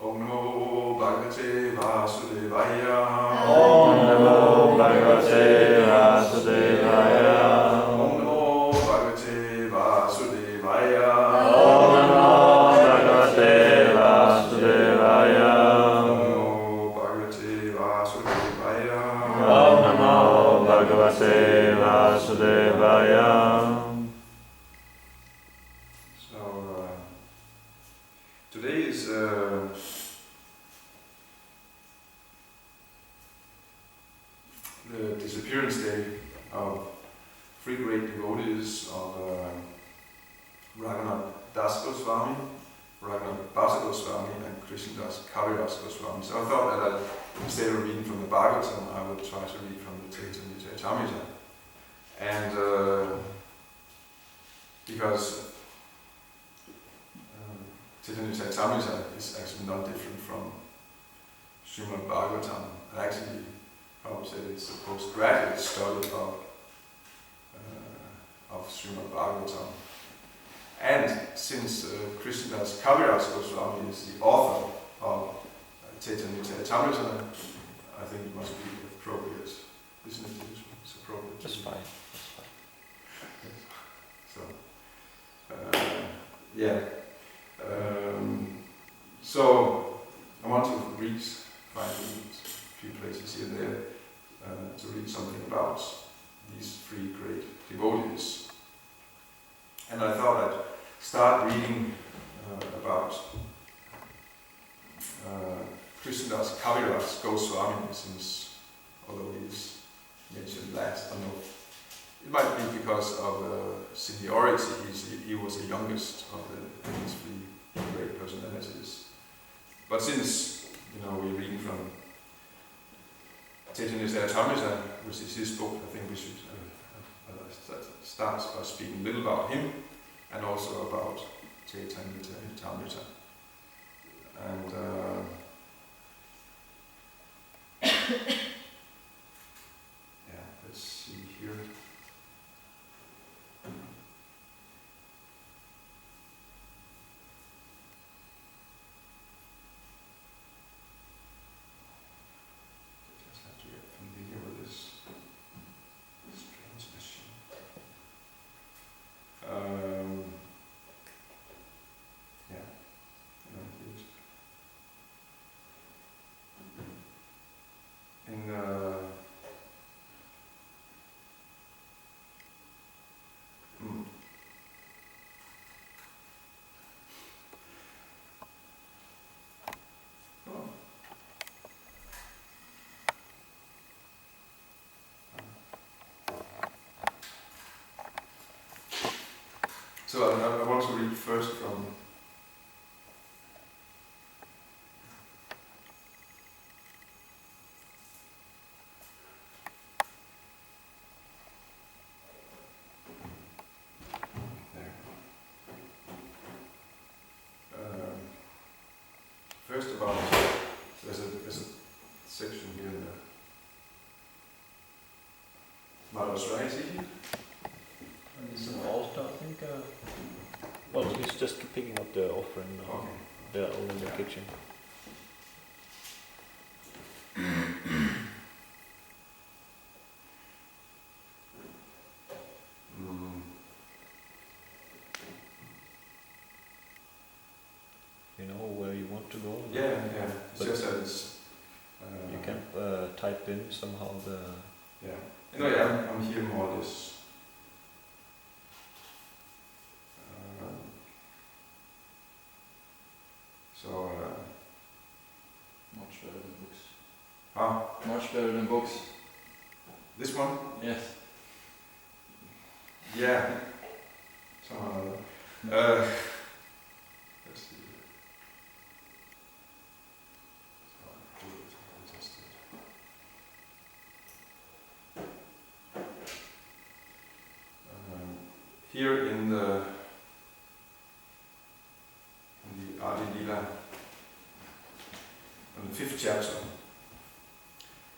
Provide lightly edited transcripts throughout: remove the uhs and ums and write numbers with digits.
Om Namo Bhagavate Vasudevaya. Om Namo Bhagavate Vasudevaya. Om Namo Bhagavate Vasudevaya. Om Namo Bhagavate Vasudevaya. Om Namo Bhagavate Vasudevaya. Om Namo Bhagavate Vasudevaya. Today is the disappearance day of three great devotees of Raghunath Das Goswami, Raghunath Basa Goswami, and Krishnadas Kaviraj Goswami. So I thought that instead of reading from the Bhagavatam, I would try to read from the Chaitanya Charitamrita. And because Chaitanya Charitamrita is actually not different from Srimad Bhagavatam. Actually, I would say it's a postgraduate study of Srimad Bhagavatam. And since Krishnadas Kaviraj Goswami is the author of Chaitanya Charitamrita, I think it must be appropriate, isn't it? It's appropriate. That's fine. So, yeah. So I want to find a few places here and there. to read something about these three great devotees. And I thought I'd start reading about Krishnadas Kaviraj Goswami, since although he's mentioned last, I don't know. It might be because of seniority. He was the youngest of these three great personalities. But since we're reading from Chaitanya Charitamrita, which is his book, I think we should start by speaking a little about him and also about Chaitanya Charitamrita. And let's see here. So I want to read first from first about there's a section here in the Madhusraiti. It's an altar, I think. Well, he's just picking up the offering now. Okay. They're all in the kitchen. You know where you want to go? Yeah. It's But just that it's. You can type in somehow the. Yeah. I'm here more or less. Much better than books. Huh? Much better than books. This one? Yes. Yeah. Somehow. Let's see. Here in the Adi Lila, in the 5th chapter,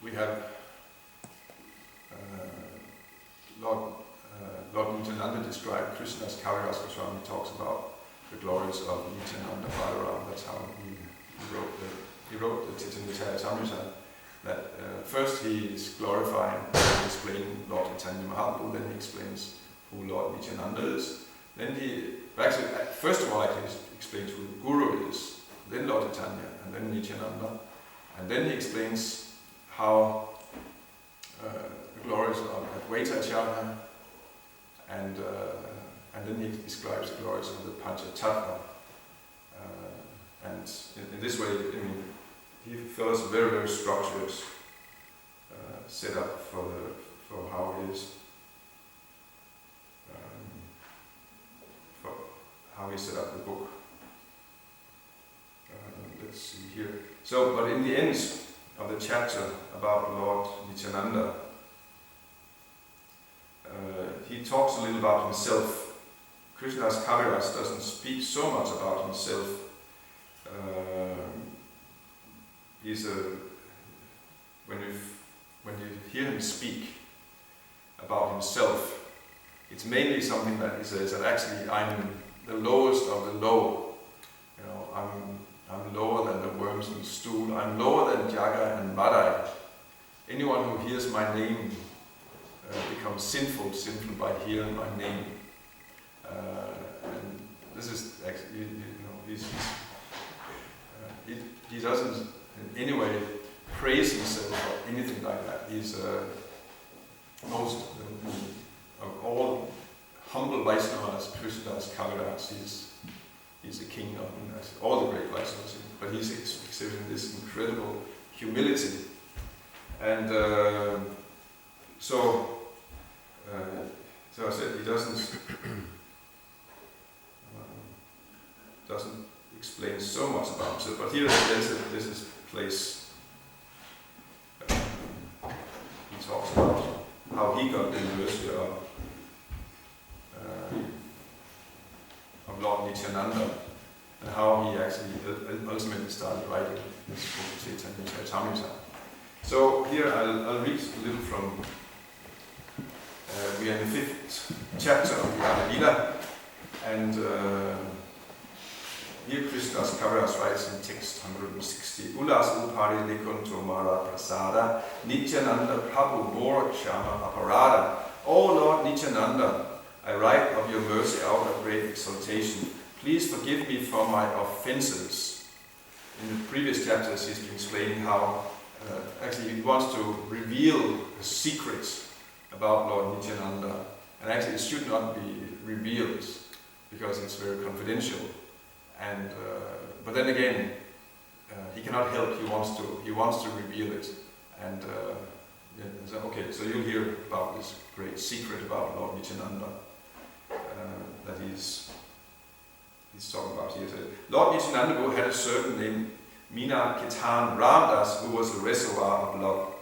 we have Lord Nityananda described Krishnadas Kaviraj Goswami. Talks about the glories of Nityananda Balaram. That's how he wrote the Chaitanya Charitamrita. That first he is glorifying and explaining Lord Chaitanya Mahaprabhu, then he explains who Lord Nityananda is. Then first of all, he explains who the Guru is, then Lord Chaitanya, and then Nityananda. And then he explains how the glories of Advaita Acharya, and then he describes the glories of the Panchatattva. And in this way, he follows a very, very structured setup for how he is. For how he set up the book. Let's see here. So, but in the end of the chapter about Lord Nityananda, he talks a little about himself. Krishnadas Kaviraj doesn't speak so much about himself. When you hear him speak about himself, it's mainly something that he says that actually I'm the lowest of the low. I'm lower than the worms in the stool. I'm lower than Jaga and Madai. Anyone who hears my name becomes sinful by hearing my name. And this is actually, he doesn't in any way praise himself or anything like that. He's most of all humble Vaishnavas, Krishnadas, Kaviraj, he's the king of all the great Vaishnavas, but he's exhibiting this incredible humility. And so I said he doesn't explain so much about himself, but here there's this place he talks about how he got the mercy of Lord Nityananda, and how he actually ultimately started writing this book, Chaitanya Charitamrita. So here I'll read a little from, we are in the 5th chapter of the Lalitanatha, and here Krishnadas Kaviraj writes in text 160, Ulas upari likunto mara prasada, Nityananda Prabhu mora kshama aparada. O Lord Nityananda, I write of your mercy out of great exaltation. Please forgive me for my offenses. In the previous chapters he's been explaining how actually he wants to reveal a secret about Lord Nityananda. And actually it should not be revealed because it's very confidential. And but then again, he cannot help. He wants to reveal it. And so, okay, so you'll hear about this great secret about Lord Nityananda that he's talking about here. Lord Nityananda had a servant named Mina Ketan Ramdas, who was the reservoir of love.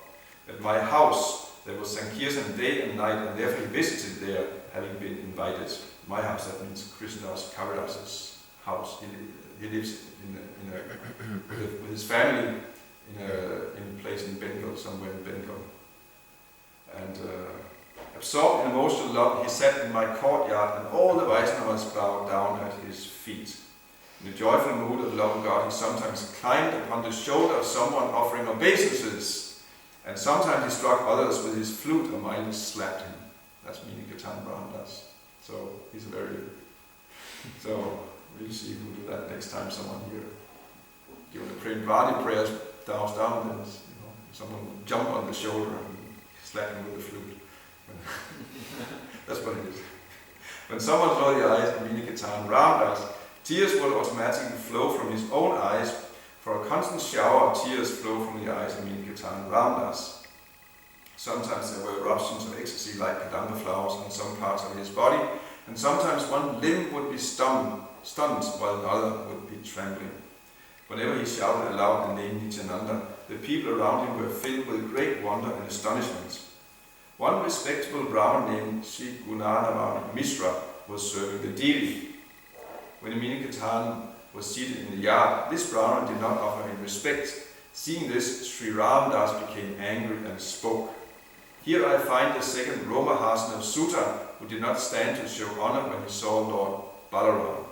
At my house there was Sankirtan day and night, and therefore he visited there, having been invited. My house, that means Krishnadas Kaviraj's house. He lives with his family in a place in Bengal, somewhere in Bengal. And absorbed in emotional love, he sat in my courtyard, and all the Vaishnavas bowed down at his feet. In a joyful mood of love and God, he sometimes climbed upon the shoulder of someone offering obeisances, and sometimes he struck others with his flute or mildly slapped him. That's meaning Ketan Ramdas. So he's so we'll see if we'll do that next time someone here during the Premvadi prayers bows down, then someone will jump on the shoulder and slap him with the flute. That's what it is. When someone saw the eyes of Ketan Ramdas, tears would automatically flow from his own eyes, for a constant shower of tears flow from the eyes of Ketan Ramdas. Sometimes there were eruptions of ecstasy like kadamba flowers on some parts of his body, and sometimes one limb would be stunned while another would be trembling. Whenever he shouted aloud the name Nityananda, the people around him were filled with great wonder and astonishment. One respectable Brahmin named Sri Gunanava Mishra was serving the deity. When Ketan was seated in the yard, this Brahmin did not offer him respect. Seeing this, Sri Ramdas became angry and spoke. Here I find the second Romahasana of Sutta, who did not stand to show honor when he saw Lord Balaram.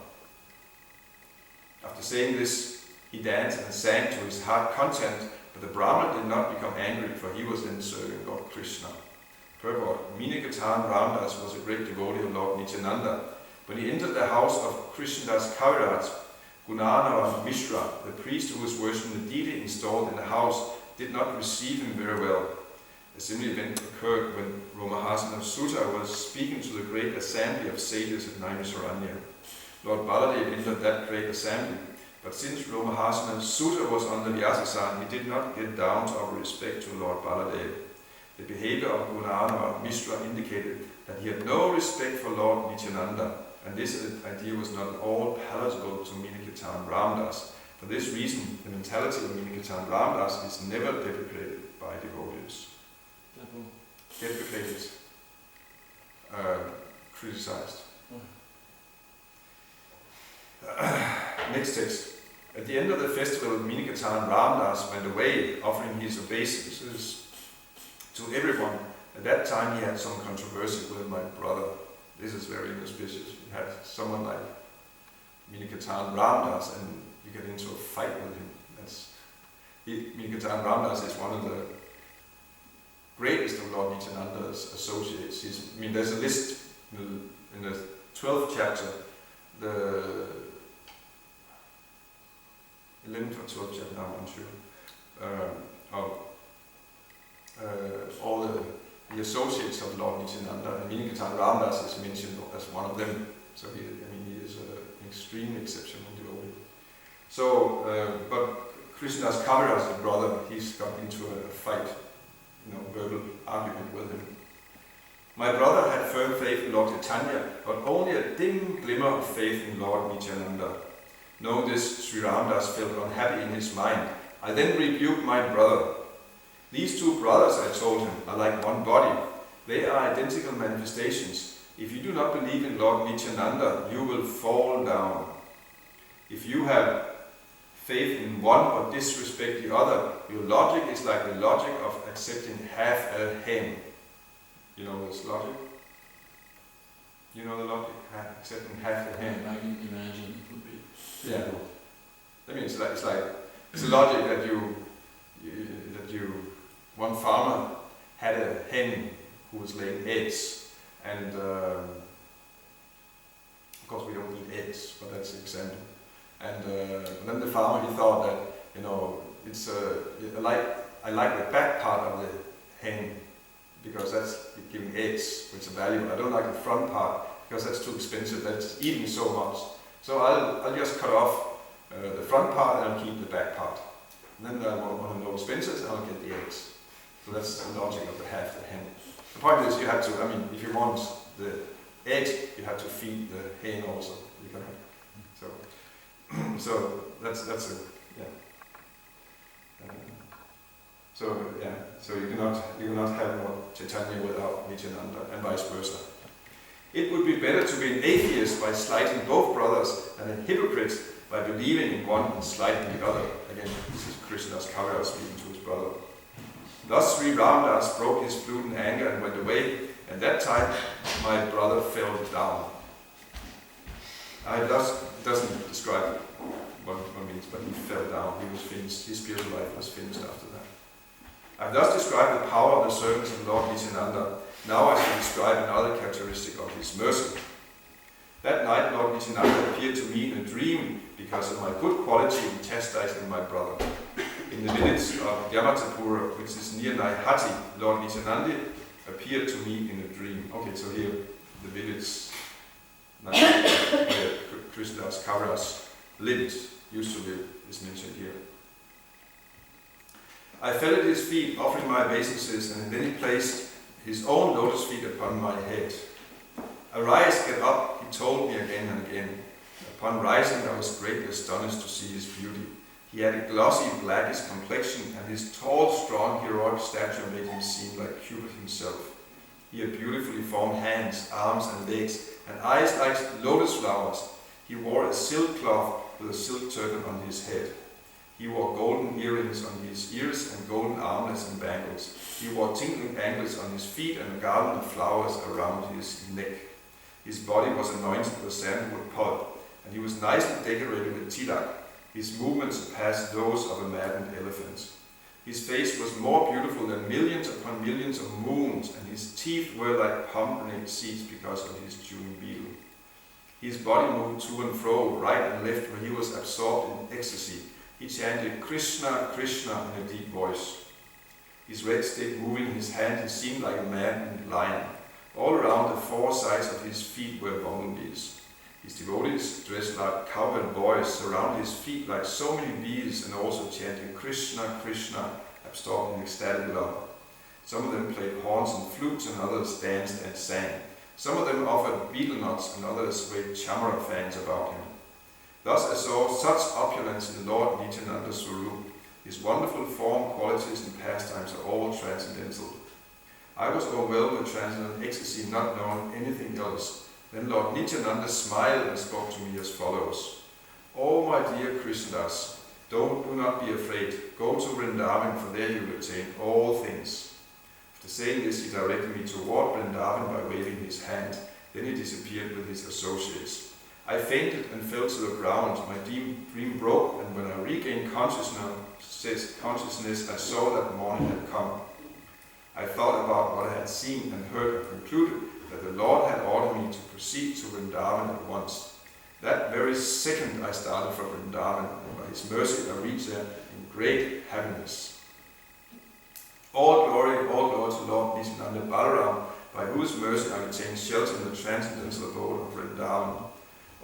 After saying this, he danced and sang to his heart content, but the Brahmin did not become angry, for he was then serving Lord Krishna. Purport: Ketan Ramdas was a great devotee of Lord Nityananda. When he entered the house of Krishnadas Kaviraj, Gunanava Mishra, the priest who was worshipping the deity installed in the house, did not receive him very well. A similar event occurred when Romahasana Sutta was speaking to the great assembly of sages at Naimisaranya. Lord Baladev entered that great assembly, but since Romahasana Sutta was on the Vyasasan, he did not get down to offer respect to Lord Baladev. The behavior of Gunanava Mishra indicated that he had no respect for Lord Nityananda, and this idea was not at all palatable to Ketan Ramdas. For this reason, the mentality of Ketan Ramdas is never deprecated by devotees. Deprecated, criticized. Next text. At the end of the festival, Ketan Ramdas went away, offering his obeisances to everyone. At that time he had some controversy with my brother. This is very inauspicious. You had someone like Ketan Ramdas and you get into a fight with him. Ketan Ramdas is one of the greatest of Lord Nityananda's associates. There's a list in the 12th chapter, the 11th or 12th chapter, I'm unsure, of all the associates of Lord Nityananda, and Vinayakatan Ramdas is mentioned as one of them. So he is an extreme exceptional devotee. So, but Krishnadas Kaviraj, the brother, he's got into a fight, verbal argument with him. My brother had firm faith in Lord Chaitanya, but only a dim glimmer of faith in Lord Nityananda. Knowing this, Sri Ramdas felt unhappy in his mind. I then rebuked my brother. These two brothers, I told him, are like one body. They are identical manifestations. If you do not believe in Lord Nityananda, you will fall down. If you have faith in one but disrespect the other, your logic is like the logic of accepting half a hen. You know this logic? You know the logic? Accepting half a hen. I can imagine it would be. Yeah. I mean, it's a logic that one farmer had a hen who was laying eggs, and of course we don't eat eggs, but that's an example. And then the farmer, he thought that, it's I like the back part of the hen because that's giving eggs, which are valuable. I don't like the front part because that's too expensive. That's eating so much. So I'll just cut off the front part and I'll keep the back part. And then I want to know expenses and I'll get the eggs. So that's the logic of the half the hen. The point is you have to, if you want the eggs, you have to feed the hen also. So that's a So you cannot have Lord Chaitanya without Nityananda, and vice versa. It would be better to be an atheist by slighting both brothers than a hypocrite by believing in one and slighting the other. Again, this is Krishnadas Kaviraj speaking to his brother. Thus Sri Ramdas broke his flute in anger and went away, and that time my brother fell down. It doesn't describe what it means, but he fell down. He was finished. His spiritual life was finished after that. I've thus described the power of the servants of Lord Nityananda. Now I shall describe another characteristic of his mercy. That night Lord Nityananda appeared to me in a dream because of my good quality in chastising my brother. In the village of Yamatapura, which is near Naihati, Lord Nityananda appeared to me in a dream. Okay, so here the village where Krishnadas Kaviraj used to live, is mentioned here. I fell at his feet, offering my obeisances, and then he placed his own lotus feet upon my head. Arise, get up, he told me again and again. Upon rising, I was greatly astonished to see his beauty. He had a glossy, blackish complexion, and his tall, strong, heroic stature made him seem like Cupid himself. He had beautifully formed hands, arms, and legs, and eyes like lotus flowers. He wore a silk cloth with a silk turban on his head. He wore golden earrings on his ears and golden armlets and bangles. He wore tinkling anklets on his feet and a garland of flowers around his neck. His body was anointed with sandalwood pulp, and he was nicely decorated with tilak. His movements surpassed those of a maddened elephant. His face was more beautiful than millions upon millions of moons, and his teeth were like pomegranate seeds because of his chewing beetle. His body moved to and fro, right and left, where he was absorbed in ecstasy. He chanted Krishna, Krishna in a deep voice. His red stick moving in his hand, he seemed like a maddened lion. All around the four sides of his feet were bumblebees. His devotees, dressed like cowherd boys, surrounded his feet like so many bees and also chanting Krishna, Krishna, absorbed in ecstatic love. Some of them played horns and flutes, and others danced and sang. Some of them offered betel nuts, and others waved chamara fans about him. Thus I saw such opulence in Lord Nityananda Swarup. His wonderful form, qualities, and pastimes are all transcendental. I was overwhelmed with transcendental ecstasy, not knowing anything else. Then Lord Nityananda smiled and spoke to me as follows. Oh, my dear Krishnadas, do not be afraid. Go to Vrindavan, for there you will attain all things. After saying this, he directed me toward Vrindavan by waving his hand. Then he disappeared with his associates. I fainted and fell to the ground. My dream broke, and when I regained consciousness, I saw that morning had come. I thought about what I had seen and heard and concluded that the Lord had ordered me to proceed to Vrindavan at once. That very second I started for Vrindavan, and by his mercy I reached there in great happiness. All glory to Lord Nityananda Balaram, by whose mercy I obtained shelter in the transcendental abode of Vrindavan.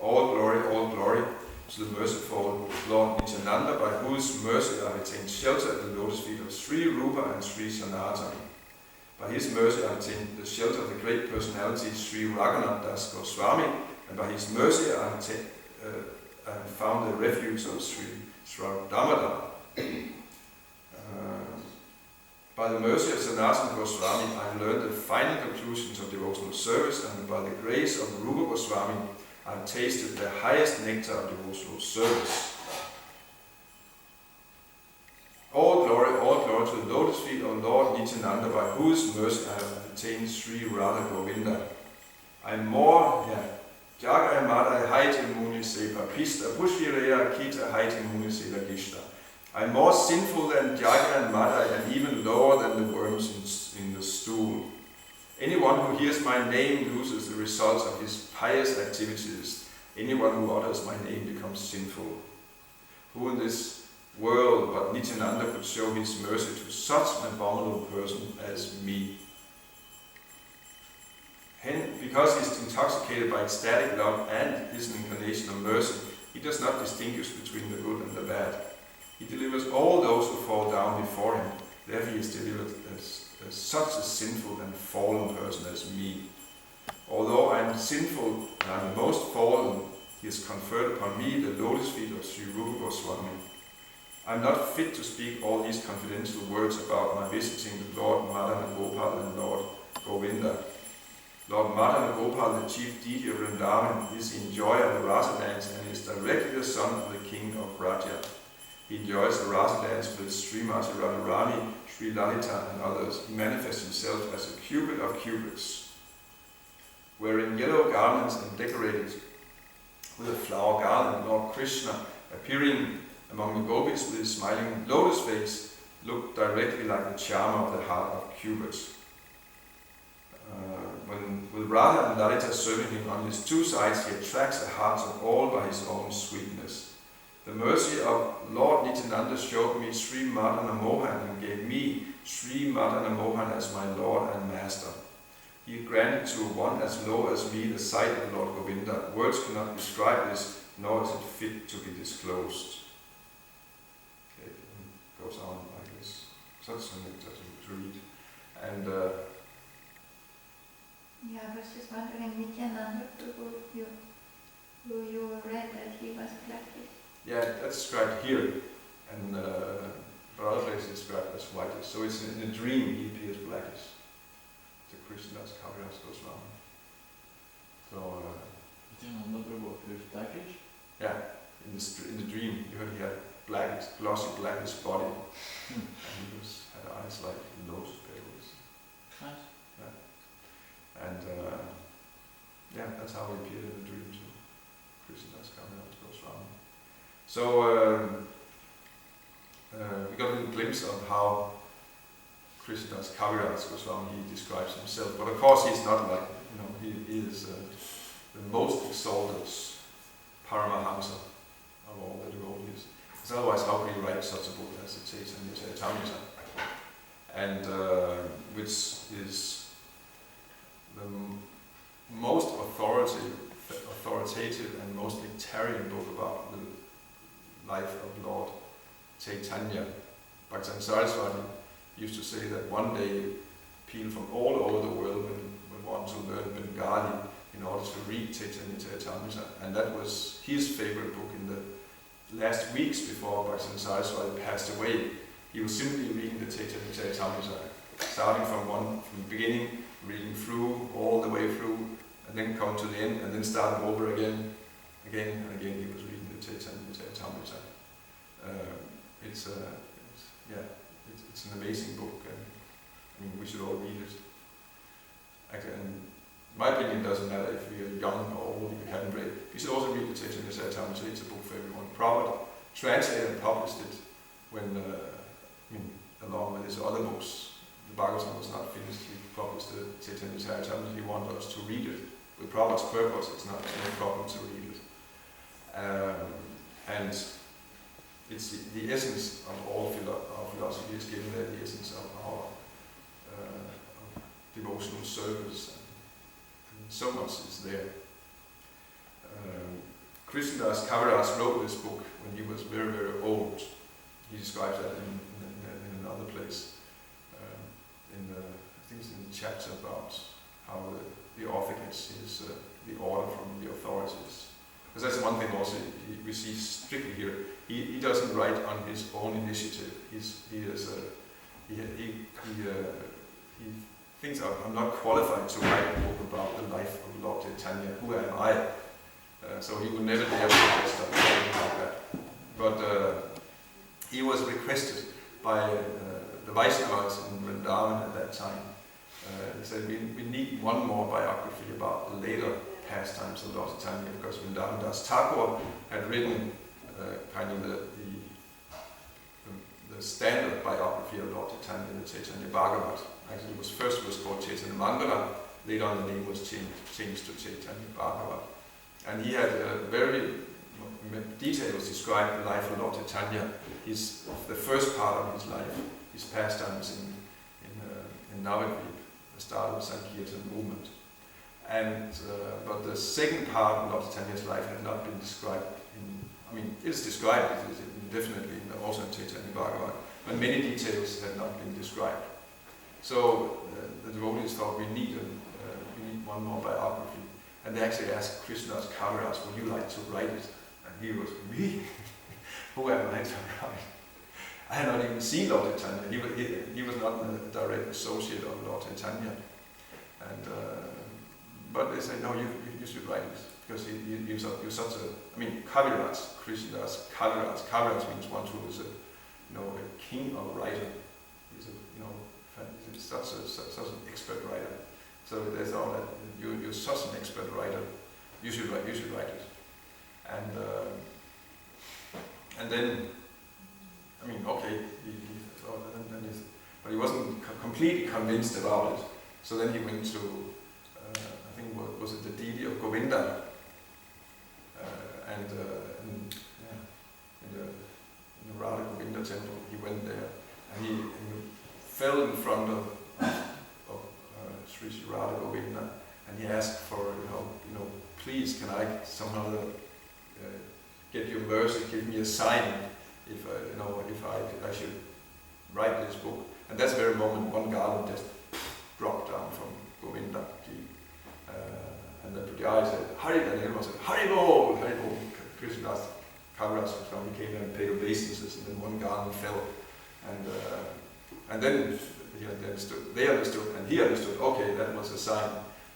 All glory to the merciful Lord Nityananda, by whose mercy I obtained shelter at the lotus feet of Sri Rupa and Sri Sanatana. By his mercy I obtained the shelter of the great personality Sri Raghunath Das Goswami, and by his mercy I have found the refuge of Sri Damodar. By the mercy of Sanatana Goswami, I have learned the final conclusions of devotional service, and by the grace of Rupa Goswami, I have tasted the highest nectar of devotional service. All glory to the lotus feet of Lord Nityananda, by whose mercy I have attained Sri Radha Govinda. I am more, Jaga Mada Haiti Muni Se Papista, Pushvireya Kita Haiti Muni Se Lagishta. I am more sinful than Jaga and Mada, and even lower than the worms in the stool. Anyone who hears my name loses the results of his pious activities. Anyone who utters my name becomes sinful. Who in this world but Nityananda could show his mercy to such an abominable person as me? Hence, because he is intoxicated by ecstatic love and is an incarnation of mercy, he does not distinguish between the good and the bad. He delivers all those who fall down before him. Therefore he is delivered as such a sinful and fallen person as me. Although I am sinful and I am the most fallen, he has conferred upon me the lotus feet of Sri Rupa Goswami. I am not fit to speak all these confidential words about my visiting the Lord Madana Gopal and Lord Govinda. Lord Madana Gopal, the chief deity of Vrindavan, is in joy of the Rasa dance and is directly the son of the king of Raja. He enjoys the Rasa dance with Srimati Radharani, Sri Lalitanatha and others. He manifests himself as a cupid of cupids. Wearing yellow garments and decorated with a flower garland, Lord Krishna, appearing among the gopis with his smiling lotus face, looked directly like the charmer of the heart of cupids. With Radha and Lalita serving him on his two sides, he attracts the hearts of all by his own sweetness. The mercy of Lord Nityananda showed me Sri Madana Mohan and gave me Sri Madana Mohan as my Lord and Master. He granted to one as low as me the sight of Lord Govinda. Words cannot describe this, nor is it fit to be disclosed. Okay, it goes on like this. Such something to read. And I was just wondering, Nityananda Prabhu, who you read that he was blackish. Yeah, that's described here, and other places it's described as whitish. So it's in a dream he appears blackish. To Krishnadas Kaviraj Goswami. So Nityananda Prabhu appears blackish? yeah, in the dream you heard he had blackish, glossy blackish body, and he had eyes like lotus petals. Nice. And that's how he appeared in the dream to Krishnadas Kaviraj Goswami. So we got a little glimpse of how Krishnadas Kaviraj Goswami he describes himself, but of course he's not like, he is the most exalted Paramahamsa of all the devotees. Because otherwise how could he write such a book as the Chaitanya Charitamrita? And which is the most authoritative and most nectarian book about the life of Lord Chaitanya. Bhaktivinoda Saraswati used to say that one day people from all over the world would want to learn Bengali in order to read Chaitanya Charitamrita, and that was his favorite book in the last weeks before Bhaktivinoda Saraswati passed away. He was simply reading the Chaitanya Charitamrita, starting from the beginning, reading through, all the way through, and then come to the end, and then start over again and again. He was reading the Chaitanya Charitamrita. It's an amazing book, and we should all read it. Actually, and in my opinion, it doesn't matter if you're young or old, if you haven't read it. You should also read the Chaitanya Charitamrita. It's a book for everyone. Prabhupada translated and published it when, along with his other books. The Bhagavatam was not finished. He published the Chaitanya Charitamrita. He wanted us to read it. With Prabhupada's purpose, it's no problem to read it. And it's the essence of all philosophy is given there, the essence of our devotional service, and so much is there. Krishnadas Kaviraj wrote this book when he was very, very old. He describes that in another place. I think it's in the chapter about how the author gets his the order from the authorities. Because that's one thing also we see strictly here. He doesn't write on his own initiative. He thinks I'm not qualified to write a book about the life of Lord Chaitanya. Who am I? So he would never dare to start writing like that. But he was requested by the Vaishnavas in Vrindavan at that time. He said, we need one more biography about the later pastimes of Lord Chaitanya, because Lalitanatha Thakur had written kind of the standard biography of Lord Chaitanya, the Chaitanya Bhagavat. Actually, it was called Chaitanya Mangala. Later on, the name was changed to Chaitanya Bhagavat. And he had very details described the life of Lord Chaitanya. The first part of his life, his pastimes in Navadvip, the start of the Sankirtan movement. And but the second part of Lord Chaitanya's life had not been described it is described definitely also in Chaitanya Bhagavat, but many details had not been described. So the devotees thought we need one more biography. And they actually asked Krishnadas Kaviraj, would you like to write it? And he was, me? Who am I to write? I had not even seen Lord Chaitanya. He was not a direct associate of Lord Chaitanya. And but they said, no, you should write it, because you're such a, Kaviraj, Krishnadas Kaviraj. Kaviraj means one who is a king of writing. He's such an expert writer. So they thought that you're such an expert writer, you should write it. And then, okay, he thought, but he wasn't completely convinced about it. So then he went to, I think, was it the deity of Govinda? In the Radha Govinda temple, he went there, and he fell in front of Sri Radha Govinda, and he asked for, please, can I somehow get your mercy, give me a sign if I should write this book. And that's the very moment one garland just dropped down from Govinda. And the Pujari said, Hari, and everyone said, Hari Bol, Hari Bol. Krishnadas Kaviraj came and paid obeisances, and then one garland fell. And then they understood, and he understood, okay, that was a sign.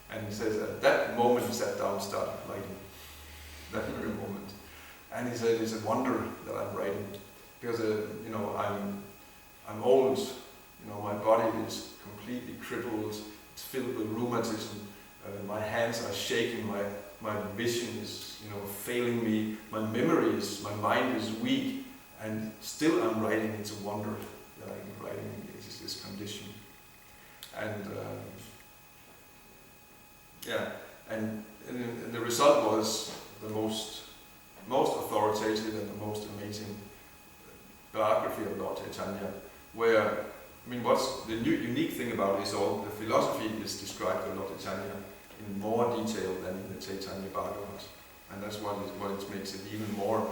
And he says, at that moment he sat down and started writing. That very moment. And he said, it's a wonder that I'm writing, because I'm old, my body is completely crippled, it's filled with rheumatism, my hands are shaking, my vision is failing me, my mind is weak, and still I'm writing. It's a wonder that I'm writing this condition. And and the result was the most authoritative and the most amazing biography of Lord Chaitanya, where, what's the unique thing about it is all the philosophy is described by Lord Chaitanya in more detail than in the Chaitanya Bhagavat, and that's what makes it even more.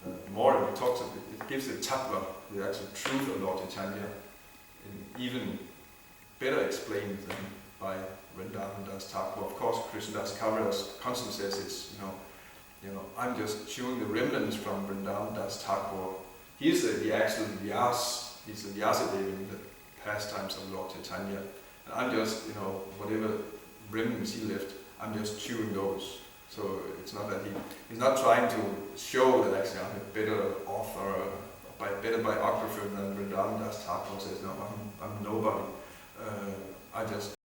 It gives the tattva, the actual truth of Lord Chaitanya, even better explained than by Lalitanatha Thakur. Of course, Krishnadas Kaviraj constantly says it's, I'm just chewing the remnants from Lalitanatha Thakur. He's the actual Vyas, he's the Vyasadeva in the pastimes of Lord Chaitanya. And I'm just, whatever remnants he left, I'm just chewing those. So it's not that he's not trying to show that actually I'm a better author, a better biographer than Lalitanatha Thakur says, no, I'm nobody. I just